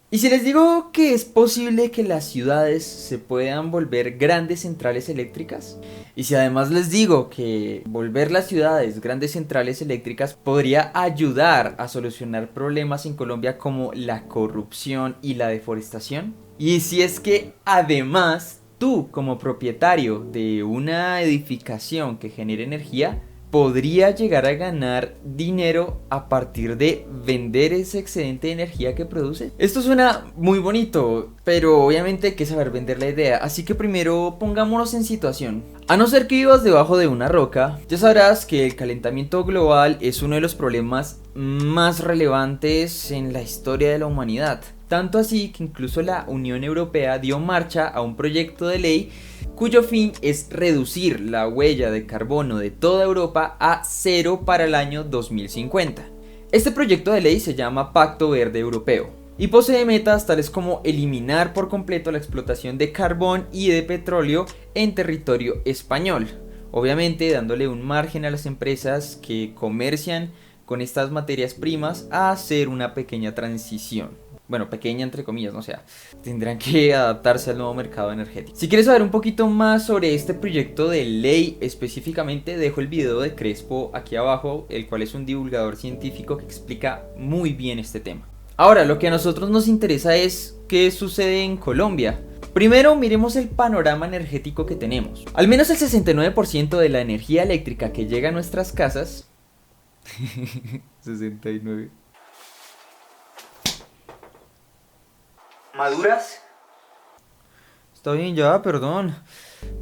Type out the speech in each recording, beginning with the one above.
Y si les digo que es posible que las ciudades se puedan volver grandes centrales eléctricas, y si además les digo que volver las ciudades grandes centrales eléctricas podría ayudar a solucionar problemas en Colombia como la corrupción y la deforestación, y si es que además tú como propietario de una edificación que genere energía, podría llegar a ganar dinero a partir de vender ese excedente de energía que produce. Esto suena muy bonito, pero obviamente hay que saber vender la idea, así que primero pongámonos en situación. A no ser que vivas debajo de una roca, ya sabrás que el calentamiento global es uno de los problemas más relevantes en la historia de la humanidad. Tanto así que incluso la Unión Europea dio marcha a un proyecto de ley cuyo fin es reducir la huella de carbono de toda Europa a cero para el año 2050. Este proyecto de ley se llama Pacto Verde Europeo y posee metas tales como eliminar por completo la explotación de carbón y de petróleo en territorio español, obviamente dándole un margen a las empresas que comercian con estas materias primas a hacer una pequeña transición. Bueno, pequeña entre comillas, no sea, tendrán que adaptarse al nuevo mercado energético. Si quieres saber un poquito más sobre este proyecto de ley específicamente, dejo el video de Crespo aquí abajo, el cual es un divulgador científico que explica muy bien este tema. Ahora, lo que a nosotros nos interesa es qué sucede en Colombia. Primero miremos el panorama energético que tenemos. Al menos el 69% de la energía eléctrica que llega a nuestras casas 69. ¿Maduras? Está bien ya, perdón.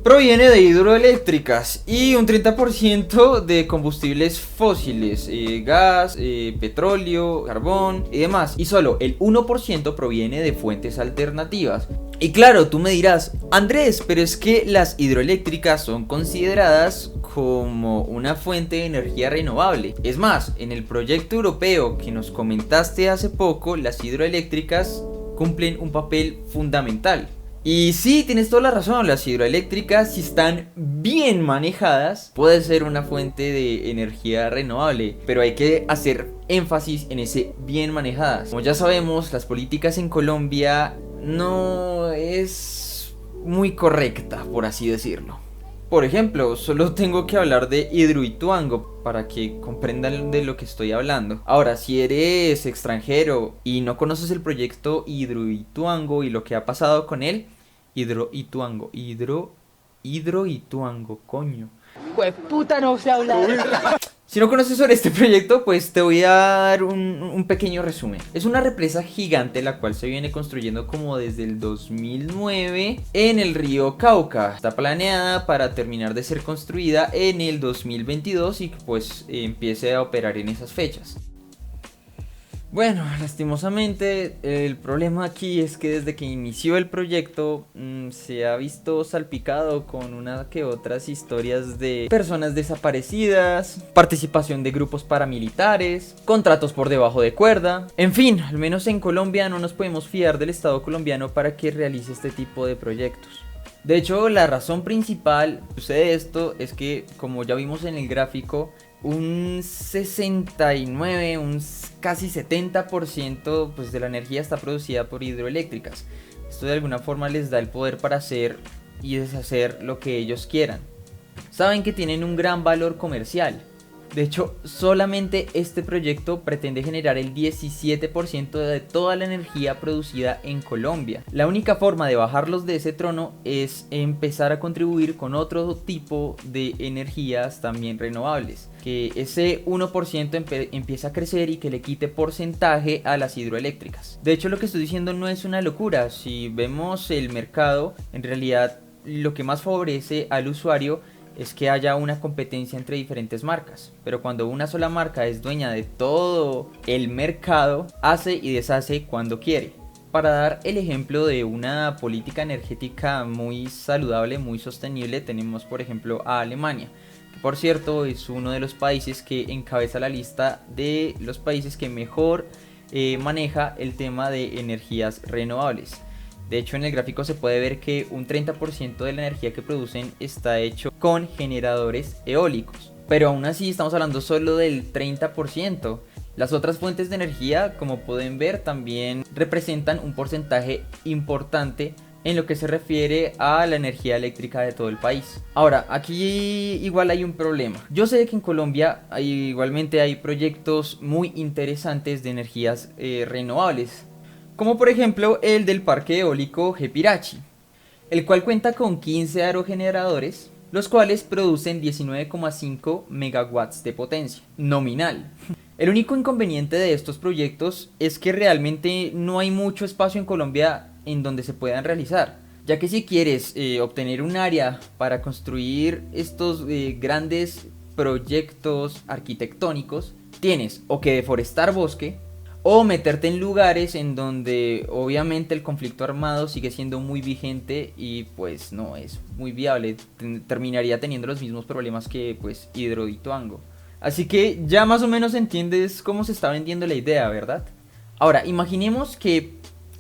Proviene de hidroeléctricas y un 30% de combustibles fósiles, gas, petróleo, carbón y demás. Y solo el 1% proviene de fuentes alternativas. Y claro, tú me dirás, Andrés, pero es que las hidroeléctricas son consideradas como una fuente de energía renovable. Es más, en el proyecto europeo que nos comentaste hace poco, las hidroeléctricas cumplen un papel fundamental. Y sí, tienes toda la razón, las hidroeléctricas, si están bien manejadas, puede ser una fuente de energía renovable, pero hay que hacer énfasis en ese bien manejadas. Como ya sabemos, las políticas en Colombia no es muy correcta, por así decirlo. Por ejemplo, solo tengo que hablar de Hidroituango para que comprendan de lo que estoy hablando. Ahora, si eres extranjero y no conoces el proyecto Hidroituango y lo que ha pasado con él, Hidroituango, coño. Pues puta, no sé hablar. Si no conoces sobre este proyecto, pues te voy a dar un pequeño resumen. Es una represa gigante la cual se viene construyendo como desde el 2009 en el río Cauca. Está planeada para terminar de ser construida en el 2022 y pues empiece a operar en esas fechas. Bueno, lastimosamente el problema aquí es que desde que inició el proyecto se ha visto salpicado con una que otras historias de personas desaparecidas, participación de grupos paramilitares, contratos por debajo de cuerda. En fin, al menos en Colombia no nos podemos fiar del Estado colombiano para que realice este tipo de proyectos. De hecho, la razón principal que sucede esto es que, como ya vimos en el gráfico, un 69, un casi 70% pues, de la energía está producida por hidroeléctricas. Esto de alguna forma les da el poder para hacer y deshacer lo que ellos quieran. Saben que tienen un gran valor comercial. De hecho, solamente este proyecto pretende generar el 17% de toda la energía producida en Colombia. La única forma de bajarlos de ese trono es empezar a contribuir con otro tipo de energías también renovables. Que ese 1% empiece a crecer y que le quite porcentaje a las hidroeléctricas. De hecho, lo que estoy diciendo no es una locura. Si vemos el mercado, en realidad lo que más favorece al usuario es que haya una competencia entre diferentes marcas, pero cuando una sola marca es dueña de todo el mercado, hace y deshace cuando quiere. Para dar el ejemplo de una política energética muy saludable, muy sostenible, tenemos por ejemplo a Alemania, que por cierto es uno de los países que encabeza la lista de los países que mejor maneja el tema de energías renovables. De hecho, en el gráfico se puede ver que un 30% de la energía que producen está hecho con generadores eólicos. Pero aún así estamos hablando solo del 30%. Las otras fuentes de energía, como pueden ver, también representan un porcentaje importante en lo que se refiere a la energía eléctrica de todo el país. Ahora, aquí igual hay un problema. Yo sé que en Colombia igualmente hay proyectos muy interesantes de energías renovables, como por ejemplo el del parque eólico Gepirachi, el cual cuenta con 15 aerogeneradores, los cuales producen 19,5 megawatts de potencia nominal. El único inconveniente de estos proyectos es que realmente no hay mucho espacio en Colombia en donde se puedan realizar, ya que si quieres obtener un área para construir estos grandes proyectos arquitectónicos, tienes o que deforestar bosque o meterte en lugares en donde obviamente el conflicto armado sigue siendo muy vigente y pues no es muy viable, terminaría teniendo los mismos problemas que pues Hidroituango. Así que ya más o menos entiendes cómo se está vendiendo la idea, ¿verdad? Ahora, imaginemos que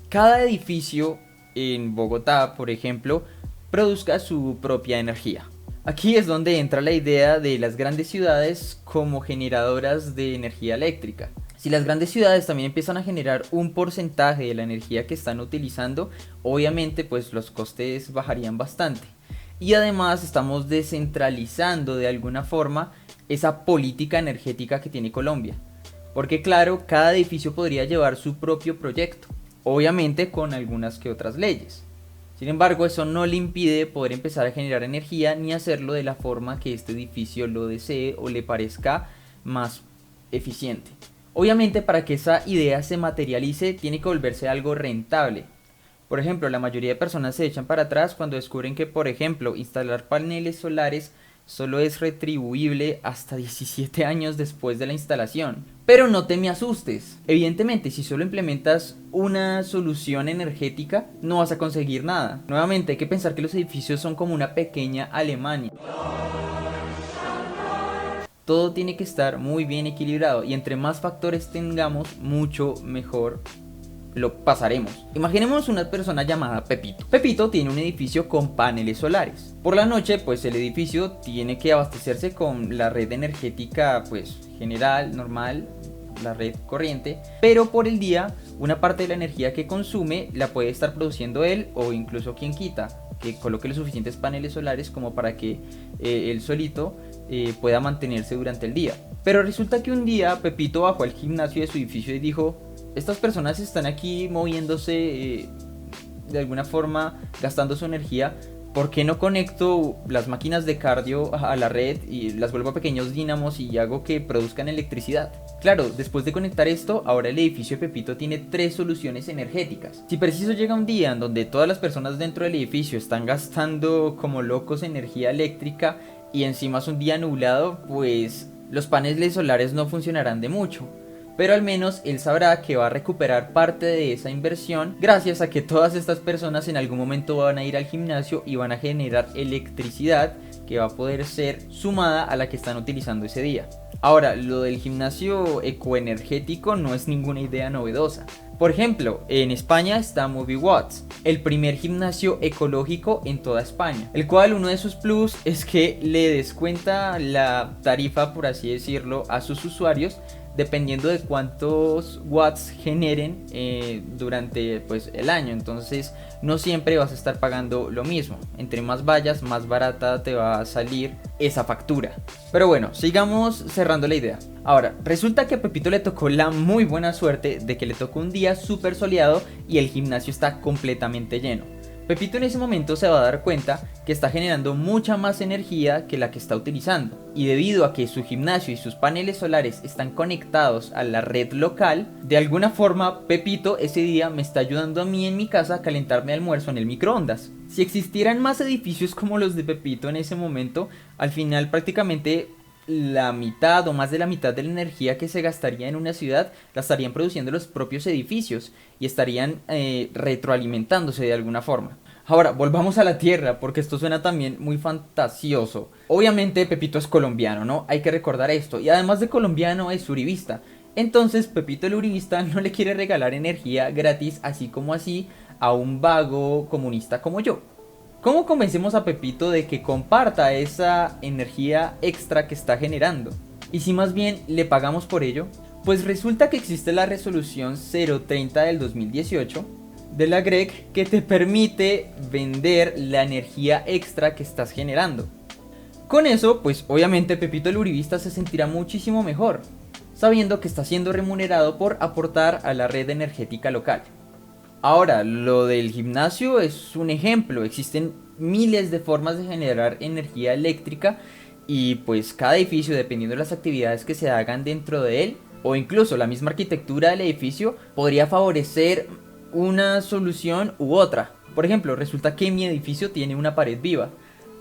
cada edificio en Bogotá, por ejemplo, produzca su propia energía. Aquí es donde entra la idea de las grandes ciudades como generadoras de energía eléctrica. Si las grandes ciudades también empiezan a generar un porcentaje de la energía que están utilizando, obviamente pues los costes bajarían bastante. Y además estamos descentralizando de alguna forma esa política energética que tiene Colombia. Porque claro, cada edificio podría llevar su propio proyecto, obviamente con algunas que otras leyes. Sin embargo, eso no le impide poder empezar a generar energía ni hacerlo de la forma que este edificio lo desee o le parezca más eficiente. Obviamente, para que esa idea se materialice, tiene que volverse algo rentable. Por ejemplo, la mayoría de personas se echan para atrás cuando descubren que, por ejemplo, instalar paneles solares solo es retribuible hasta 17 años después de la instalación. Pero no te me asustes. Evidentemente, si solo implementas una solución energética, no vas a conseguir nada. Nuevamente, hay que pensar que los edificios son como una pequeña Alemania. Todo tiene que estar muy bien equilibrado y entre más factores tengamos, mucho mejor lo pasaremos. Imaginemos una persona llamada Pepito. Pepito tiene un edificio con paneles solares. Por la noche, pues el edificio tiene que abastecerse con la red energética, pues general, normal, la red corriente. Pero por el día, una parte de la energía que consume la puede estar produciendo él o incluso quien quita, que coloque los suficientes paneles solares como para que él solito pueda mantenerse durante el día. Pero resulta que un día Pepito bajó al gimnasio de su edificio y dijo: estas personas están aquí moviéndose de alguna forma, gastando su energía. ¿Por qué no conecto las máquinas de cardio a la red y las vuelvo a pequeños dínamos y hago que produzcan electricidad? Claro, después de conectar esto, ahora el edificio de Pepito tiene 3 soluciones energéticas. Si preciso llega un día en donde todas las personas dentro del edificio están gastando como locos energía eléctrica y encima es un día nublado, pues los paneles solares no funcionarán de mucho. Pero al menos él sabrá que va a recuperar parte de esa inversión gracias a que todas estas personas en algún momento van a ir al gimnasio y van a generar electricidad que va a poder ser sumada a la que están utilizando ese día. Ahora, lo del gimnasio ecoenergético no es ninguna idea novedosa. Por ejemplo, en España está MobiWatts, el primer gimnasio ecológico en toda España, el cual uno de sus plus es que le descuenta la tarifa, por así decirlo, a sus usuarios dependiendo de cuántos watts generen durante pues, el año. Entonces no siempre vas a estar pagando lo mismo. Entre más vayas, más barata te va a salir esa factura. Pero bueno, sigamos cerrando la idea. Ahora, resulta que a Pepito le tocó la muy buena suerte de que le tocó un día súper soleado y el gimnasio está completamente lleno. Pepito en ese momento se va a dar cuenta que está generando mucha más energía que la que está utilizando. Y debido a que su gimnasio y sus paneles solares están conectados a la red local, de alguna forma Pepito ese día me está ayudando a mí en mi casa a calentar mi almuerzo en el microondas. Si existieran más edificios como los de Pepito en ese momento, al final prácticamente la mitad o más de la mitad de la energía que se gastaría en una ciudad la estarían produciendo los propios edificios y estarían retroalimentándose de alguna forma. Ahora, volvamos a la tierra porque esto suena también muy fantasioso. Obviamente Pepito es colombiano, ¿no? Hay que recordar esto. Y además de colombiano es uribista. Entonces Pepito el uribista no le quiere regalar energía gratis así como así a un vago comunista como yo. ¿Cómo convencemos a Pepito de que comparta esa energía extra que está generando? Y si más bien le pagamos por ello, Pues resulta que existe la resolución 030 del 2018 de la GREC que te permite vender la energía extra que estás generando. Con eso, pues obviamente Pepito el Uribista se sentirá muchísimo mejor, sabiendo que está siendo remunerado por aportar a la red energética local. Ahora, lo del gimnasio es un ejemplo, existen miles de formas de generar energía eléctrica y pues cada edificio, dependiendo de las actividades que se hagan dentro de él, o incluso la misma arquitectura del edificio, podría favorecer una solución u otra. Por ejemplo, resulta que mi edificio tiene una pared viva.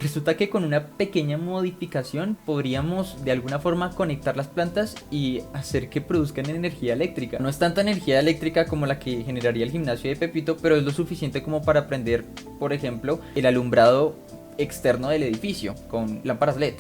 Resulta que con una pequeña modificación podríamos de alguna forma conectar las plantas y hacer que produzcan energía eléctrica. No es tanta energía eléctrica como la que generaría el gimnasio de Pepito, pero es lo suficiente como para prender, por ejemplo, el alumbrado externo del edificio con lámparas LED.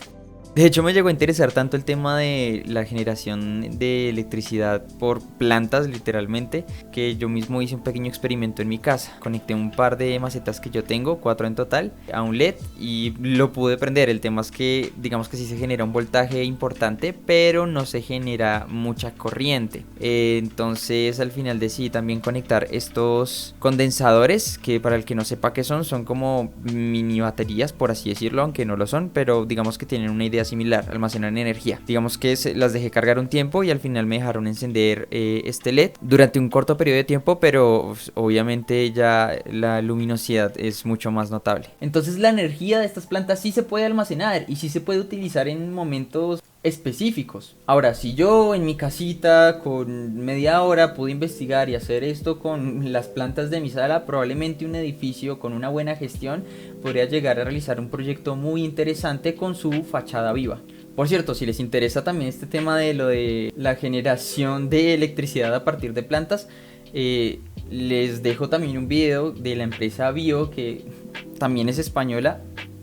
De hecho, me llegó a interesar tanto el tema de la generación de electricidad por plantas, literalmente, que yo mismo hice un pequeño experimento en mi casa. Conecté un par de macetas que yo tengo, 4 en total, a un LED y lo pude prender. El tema es que, digamos que sí se genera un voltaje importante, pero no se genera mucha corriente. Entonces, al final decidí también conectar estos condensadores, que para el que no sepa qué son como mini baterías, por así decirlo, aunque no lo son, pero digamos que tienen una idea similar, almacenan energía. Digamos que las dejé cargar un tiempo y al final me dejaron encender este LED durante un corto periodo de tiempo, pero obviamente ya la luminosidad es mucho más notable. Entonces la energía de estas plantas sí se puede almacenar y sí se puede utilizar en momentos específicos. Ahora, si yo en mi casita con media hora pude investigar y hacer esto con las plantas de mi sala, probablemente un edificio con una buena gestión podría llegar a realizar un proyecto muy interesante con su fachada viva. Por cierto, si les interesa también este tema de lo de la generación de electricidad a partir de plantas, les dejo también un video de la empresa Bio, que también es española.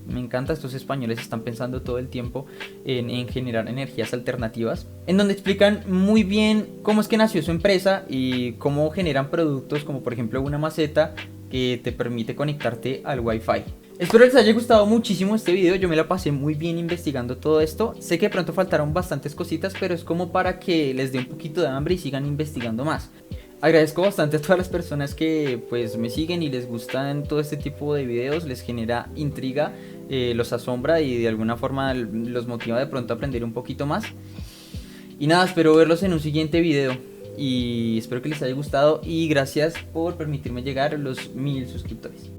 Me encanta, estos españoles están pensando todo el tiempo en generar energías alternativas, en donde explican muy bien cómo es que nació su empresa y cómo generan productos como por ejemplo una maceta que te permite conectarte al Wi-Fi. Espero les haya gustado muchísimo este video, yo me la pasé muy bien investigando todo esto. Sé que de pronto faltaron bastantes cositas, pero es como para que les dé un poquito de hambre y sigan investigando más. Agradezco bastante a todas las personas que pues me siguen y les gustan todo este tipo de videos, les genera intriga, los asombra y de alguna forma los motiva de pronto a aprender un poquito más. Y nada, espero verlos en un siguiente video y espero que les haya gustado y gracias por permitirme llegar a los 1000 suscriptores.